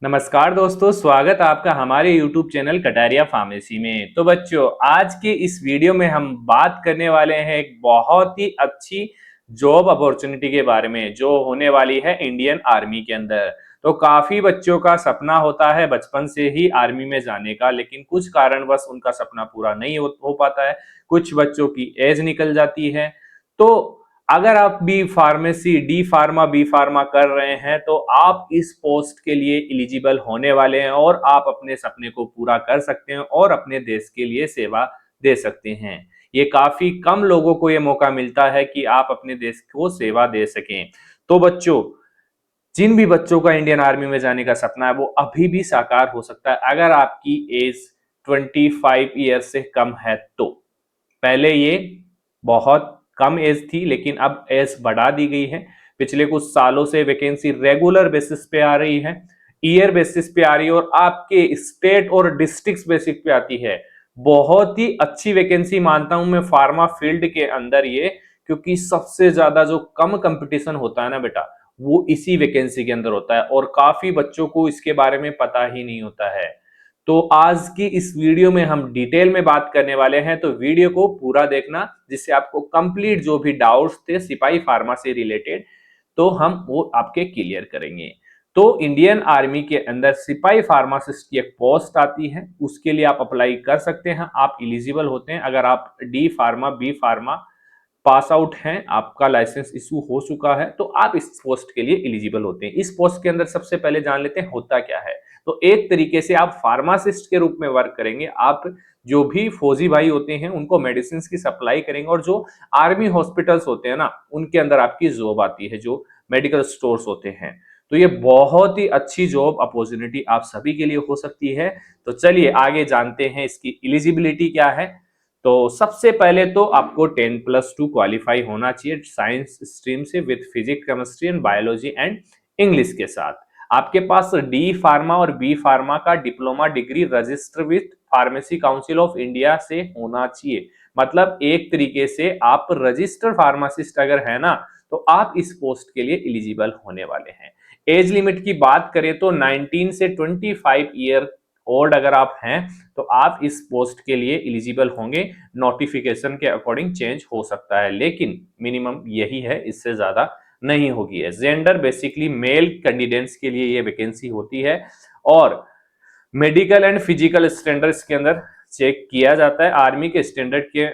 नमस्कार दोस्तों, स्वागत आपका हमारे YouTube चैनल कटारिया फार्मेसी में। तो बच्चों, आज के इस वीडियो में हम बात करने वाले हैं एक बहुत ही अच्छी जॉब अपॉर्चुनिटी के बारे में जो होने वाली है इंडियन आर्मी के अंदर। तो काफी बच्चों का सपना होता है बचपन से ही आर्मी में जाने का, लेकिन कुछ कारणवश उनका सपना पूरा नहीं हो पाता है। कुछ बच्चों की एज निकल जाती है। तो अगर आप B pharmacy D pharma B pharma कर रहे हैं तो आप इस पोस्ट के लिए एलिजिबल होने वाले हैं और आप अपने सपने को पूरा कर सकते हैं और अपने देश के लिए सेवा दे सकते हैं। ये काफी कम लोगों को ये मौका मिलता है कि आप अपने देश को सेवा दे सकें। तो बच्चों, जिन भी बच्चों का इंडियन आर्मी में जाने का सपना है वो अभी भी साकार हो सकता है अगर आपकी एज 25 ईयर से कम है तो। पहले ये बहुत कम एज थी, लेकिन अब एज बढ़ा दी गई है। पिछले कुछ सालों से वैकेंसी रेगुलर बेसिस पे आ रही है, ईयर बेसिस पे आ रही है और आपके स्टेट और डिस्ट्रिक्ट बेसिस पे आती है। बहुत ही अच्छी वैकेंसी मानता हूं मैं फार्मा फील्ड के अंदर ये, क्योंकि सबसे ज्यादा जो कम कंपटीशन होता है ना बेटा, वो इसी वैकेंसी के अंदर होता है और काफी बच्चों को इसके बारे में पता ही नहीं होता है। तो आज की इस वीडियो में हम डिटेल में बात करने वाले हैं, तो वीडियो को पूरा देखना जिससे आपको कंप्लीट जो भी डाउट्स थे सिपाही फार्मा से रिलेटेड तो हम वो आपके क्लियर करेंगे। तो इंडियन आर्मी के अंदर सिपाही फार्मासिस्ट की एक पोस्ट आती है, उसके लिए आप अप्लाई कर सकते हैं। आप इलिजिबल होते हैं अगर आप D pharma B pharma pass out हैं, आपका लाइसेंस इशू हो चुका है, तो आप इस पोस्ट के लिए एलिजिबल होते हैं। इस पोस्ट के अंदर सबसे पहले जान लेते हैं होता क्या है। तो एक तरीके से आप फार्मासिस्ट के रूप में वर्क करेंगे। आप जो भी फौजी भाई होते हैं उनको मेडिसिन की सप्लाई करेंगे और जो आर्मी हॉस्पिटल्स होते हैं ना, उनके अंदर आपकी जॉब आती है, जो मेडिकल स्टोर्स होते हैं। तो ये बहुत ही अच्छी जॉब अपॉर्चुनिटी आप सभी के लिए हो सकती है। तो चलिए आगे जानते हैं इसकी एलिजिबिलिटी क्या है। तो सबसे पहले तो आपको 10+2 क्वालिफाई होना चाहिए साइंस स्ट्रीम से with physics chemistry and biology and English के साथ। आपके पास डी फार्मा और बी फार्मा का diploma degree register with pharmacy council of India से होना चाहिए। मतलब एक तरीके से आप रजिस्टर्ड फार्मासिस्ट अगर है ना, तो आप इस पोस्ट के लिए एलिजिबल होने वाले हैं। एज लिमिट की बात करें तो 19 से 25 ईयर ओल्ड अगर आप हैं तो आप इस पोस्ट के लिए एलिजिबल होंगे। नोटिफिकेशन के अकॉर्डिंग चेंज हो सकता है, लेकिन मिनिमम यही है, इससे ज्यादा नहीं होगी। है जेंडर बेसिकली मेल कैंडिडेट्स के लिए ये वैकेंसी होती है और मेडिकल एंड फिजिकल स्टैंडर्ड्स के अंदर चेक किया जाता है। आर्मी के स्टैंडर्ड के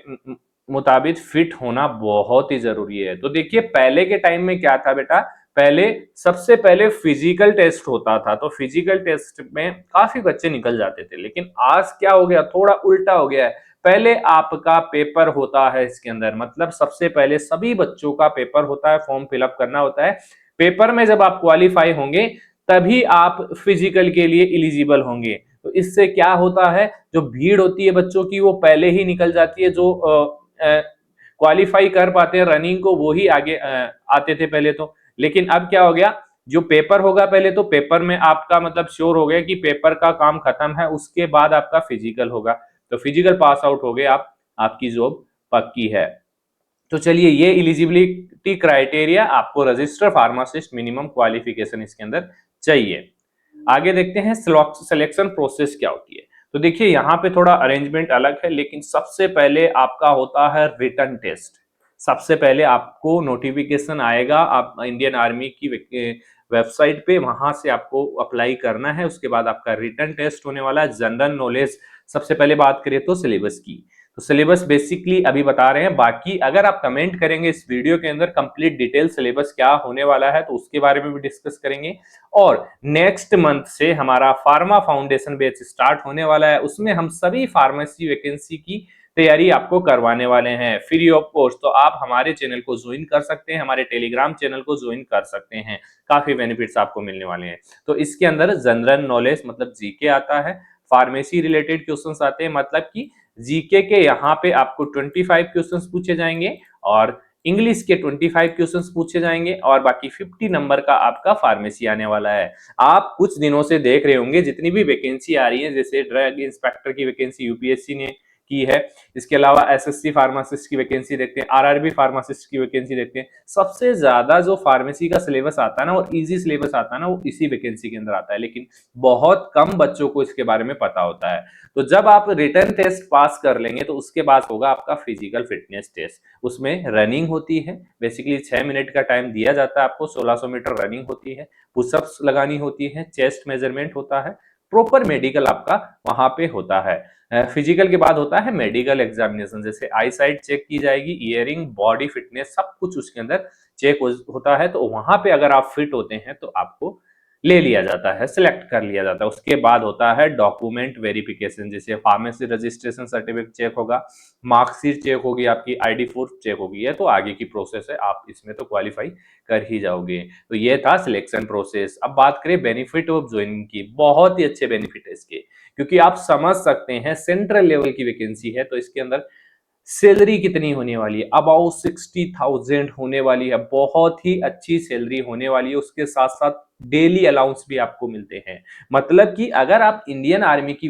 मुताबिक फिट होना बहुत ही जरूरी है। तो देखिए पहले के टाइम में क्या था बेटा, पहले सबसे पहले फिजिकल टेस्ट होता था, तो फिजिकल टेस्ट में काफी बच्चे निकल जाते थे, लेकिन आज क्या हो गया, थोड़ा उल्टा हो गया है। पहले आपका पेपर होता है इसके अंदर, मतलब सबसे पहले सभी बच्चों का पेपर होता है, फॉर्म फिलअप करना होता है। पेपर में जब आप क्वालिफाई होंगे तभी आप फिजिकल के लिए एलिजिबल होंगे। तो इससे क्या होता है, जो भीड़ होती है बच्चों की वो पहले ही निकल जाती है। जो क्वालिफाई कर पाते हैं रनिंग को वो ही आगे आते थे पहले तो। लेकिन अब क्या हो गया, जो पेपर होगा पहले तो पेपर में आपका मतलब श्योर हो गया कि पेपर का काम खत्म है, उसके बाद आपका फिजिकल होगा। तो फिजिकल पास आउट हो गए आप, आपकी जॉब पक्की है। तो चलिए ये एलिजिबिलिटी क्राइटेरिया, आपको रजिस्टर फार्मासिस्ट मिनिमम क्वालिफिकेशन इसके अंदर चाहिए। आगे देखते हैं सिलेक्शन प्रोसेस क्या होती है। तो देखिए यहाँ पे थोड़ा अरेंजमेंट अलग है, लेकिन सबसे पहले आपका होता है रिटन टेस्ट। सबसे पहले आपको नोटिफिकेशन आएगा, आप इंडियन आर्मी की वेबसाइट पे, वहां से आपको अप्लाई करना है। उसके बाद आपका रिटन टेस्ट होने वाला है। जनरल नॉलेज सबसे पहले बात करें तो सिलेबस की, तो सिलेबस बेसिकली अभी बता रहे हैं, बाकी अगर आप कमेंट करेंगे इस वीडियो के अंदर कंप्लीट डिटेल सिलेबस क्या होने वाला है तो उसके बारे में भी डिस्कस करेंगे। और नेक्स्ट मंथ से हमारा फार्मा फाउंडेशन बैच स्टार्ट होने वाला है, उसमें हम सभी फार्मेसी वैकेंसी की तैयारी आपको करवाने वाले हैं फ्री ऑफ कॉस्ट। तो आप हमारे चैनल को ज्वाइन कर सकते हैं, हमारे टेलीग्राम चैनल को ज्वाइन कर सकते हैं, काफी बेनिफिट्स आपको मिलने वाले हैं। तो इसके अंदर जनरल नॉलेज मतलब जीके आता है, फार्मेसी रिलेटेड क्वेश्चंस आते हैं, मतलब कि जीके के यहाँ पे आपको 25 क्वेश्चंस पूछे जाएंगे और इंग्लिश के 25 क्वेश्चंस पूछे जाएंगे और बाकी 50 नंबर का आपका फार्मेसी आने वाला है। आप कुछ दिनों से देख रहे होंगे जितनी भी वैकेंसी आ रही है, जैसे ड्रग इंस्पेक्टर की वैकेंसी यूपीएससी ने की है। इसके अलावा एसएससी फार्मासिस्ट की वैकेंसी देखते हैं, आरआरबी फार्मासिस्ट की वैकेंसी देखते हैं। सबसे ज्यादा जो फार्मेसी का सिलेबस आता है ना और इजी सिलेबस आता है ना, वो इसी वैकेंसी के अंदर आता है, लेकिन बहुत कम बच्चों को इसके बारे में पता होता है। तो जब आप रिटर्न टेस्ट पास कर लेंगे तो उसके बाद होगा आपका फिजिकल फिटनेस टेस्ट। उसमें रनिंग होती है, बेसिकली 6 मिनट का टाइम दिया जाता है आपको, 1600 मीटर रनिंग होती है, पुशअप्स लगानी होती है, चेस्ट मेजरमेंट होता है, प्रॉपर मेडिकल आपका वहां पे होता है। फिजिकल के बाद होता है मेडिकल एग्जामिनेशन, जैसे आई साइट चेक की जाएगी, ईयरिंग, बॉडी फिटनेस, सब कुछ उसके अंदर चेक होता है। तो वहां पे अगर आप फिट होते हैं तो आपको ले लिया जाता है, सिलेक्ट कर लिया जाता है। उसके बाद होता है डॉक्यूमेंट वेरिफिकेशन, जैसे फार्मेसी रजिस्ट्रेशन सर्टिफिकेट चेक होगा, मार्कशीट चेक होगी, आपकी आईडी प्रूफ चेक होगी। ये तो आगे की प्रोसेस है, आप इसमें तो क्वालिफाई कर ही जाओगे। तो ये था सिलेक्शन प्रोसेस। अब बात करें बेनिफिट ऑफ ज्वाइनिंग की, बहुत ही अच्छे बेनिफिट है इसके, क्योंकि आप समझ सकते हैं सेंट्रल लेवल की वैकेंसी है, तो इसके अंदर सैलरी कितनी होने वाली है, अबाउट 60,000 होने वाली है। बहुत ही अच्छी सैलरी होने वाली है। उसके साथ साथ डेली अलाउंस भी आपको मिलते हैं। मतलब कि अगर आप इंडियन आर्मी की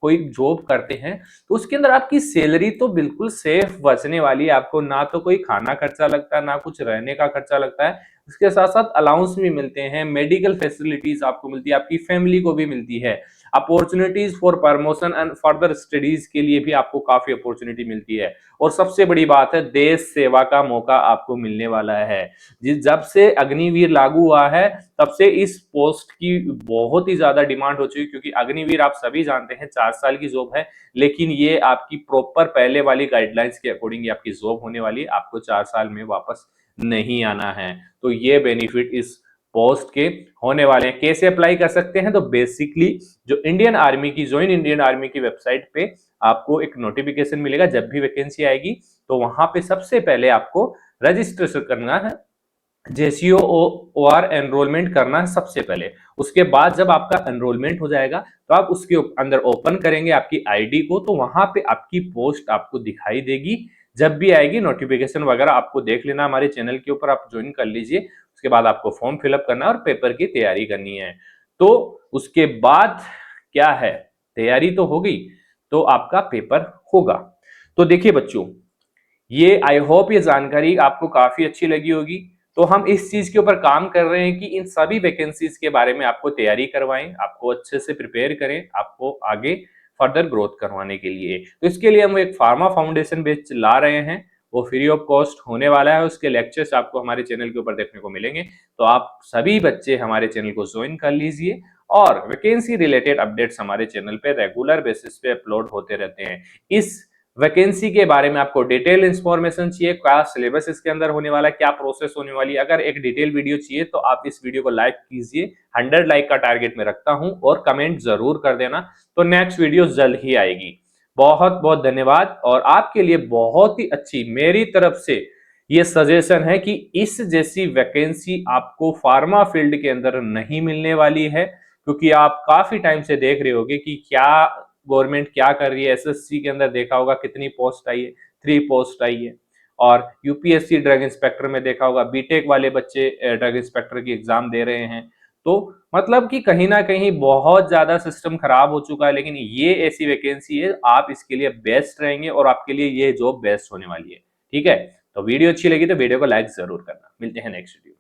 कोई जॉब करते हैं तो उसके अंदर आपकी सैलरी तो बिल्कुल सेफ बचने वाली है। आपको ना तो कोई खाना खर्चा लगता है, ना कुछ रहने का खर्चा लगता है। उसके साथ साथ अलाउंस भी मिलते हैं, मेडिकल फैसिलिटीज आपको मिलती है, आपकी फैमिली को भी मिलती है। Opportunities for promotion and further studies के लिए भी आपको काफी अपॉर्चुनिटी मिलती है। और सबसे बड़ी बात है, देश सेवा का मौका आपको मिलने वाला है। जब से अग्निवीर लागू हुआ है तब से इस पोस्ट की बहुत ही ज्यादा डिमांड हो चुकी है, क्योंकि अग्निवीर आप सभी जानते हैं 4 साल की जॉब है, लेकिन ये आपकी प्रॉपर पहले वाली गाइडलाइंस के अकॉर्डिंग आपकी जॉब होने वाली है। आपको 4 साल में वापस नहीं आना है। तो ये बेनिफिट इस पोस्ट के होने वाले हैं। कैसे अप्लाई कर सकते हैं? तो बेसिकली जो इंडियन आर्मी की, ज्वाइन इंडियन आर्मी की वेबसाइट पे आपको एक नोटिफिकेशन मिलेगा जब भी वैकेंसी आएगी। तो वहां पे सबसे पहले आपको रजिस्ट्रेशन करना है, जेसीओ एनरोलमेंट करना है सबसे पहले। उसके बाद जब आपका एनरोलमेंट हो जाएगा तो आप उसके अंदर ओपन करेंगे आपकी आईडी को, तो वहां पे आपकी पोस्ट आपको दिखाई देगी। जब भी आएगी नोटिफिकेशन वगैरह आपको देख लेना, हमारे चैनल के ऊपर आप ज्वाइन कर लीजिए। उसके बाद आपको फॉर्म फिलअप करना है और पेपर की तैयारी करनी है। तो उसके बाद क्या है, तैयारी तो हो गई, तो आपका पेपर होगा। तो देखिए बच्चों, ये आई होप ये जानकारी आपको काफी अच्छी लगी होगी। तो हम इस चीज के ऊपर काम कर रहे हैं कि इन सभी वैकेंसीज के बारे में आपको तैयारी करवाएं, आपको अच्छे से प्रिपेयर करें, आपको आगे फर्दर ग्रोथ करवाने के लिए। तो इसके लिए हम एक फार्मा फाउंडेशन बेच ला रहे हैं, वो फ्री ऑफ कॉस्ट होने वाला है। उसके लेक्चर्स आपको हमारे चैनल के ऊपर देखने को मिलेंगे। तो आप सभी बच्चे हमारे चैनल को ज्वाइन कर लीजिए, और वैकेंसी रिलेटेड अपडेट्स हमारे चैनल पे रेगुलर बेसिस पे अपलोड होते रहते हैं। इस वैकेंसी के बारे में आपको डिटेल इंफॉर्मेशन चाहिए, क्या सिलेबस इसके अंदर होने वाला है, क्या प्रोसेस होने वाली है, अगर एक डिटेल वीडियो चाहिए तो आप इस वीडियो को लाइक कीजिए। 100 लाइक का टारगेट मैं रखता हूं, और कमेंट जरूर कर देना। तो नेक्स्ट वीडियो जल्द ही आएगी। बहुत बहुत धन्यवाद। और आपके लिए बहुत ही अच्छी मेरी तरफ से ये सजेशन है कि इस जैसी वैकेंसी आपको फार्मा फील्ड के अंदर नहीं मिलने वाली है, क्योंकि आप काफी टाइम से देख रहे होगे कि क्या गवर्नमेंट क्या कर रही है। एसएससी के अंदर देखा होगा कितनी पोस्ट आई है, 3 पोस्ट आई है। और यूपीएससी ड्रग इंस्पेक्टर में देखा होगा बीटेक वाले बच्चे ड्रग इंस्पेक्टर की एग्जाम दे रहे हैं। तो मतलब कि कहीं ना कहीं बहुत ज्यादा सिस्टम खराब हो चुका है, लेकिन ये ऐसी वैकेंसी है, आप इसके लिए बेस्ट रहेंगे और आपके लिए ये जॉब बेस्ट होने वाली है। ठीक है, तो वीडियो अच्छी लगी तो वीडियो को लाइक जरूर करना। मिलते हैं नेक्स्ट वीडियो।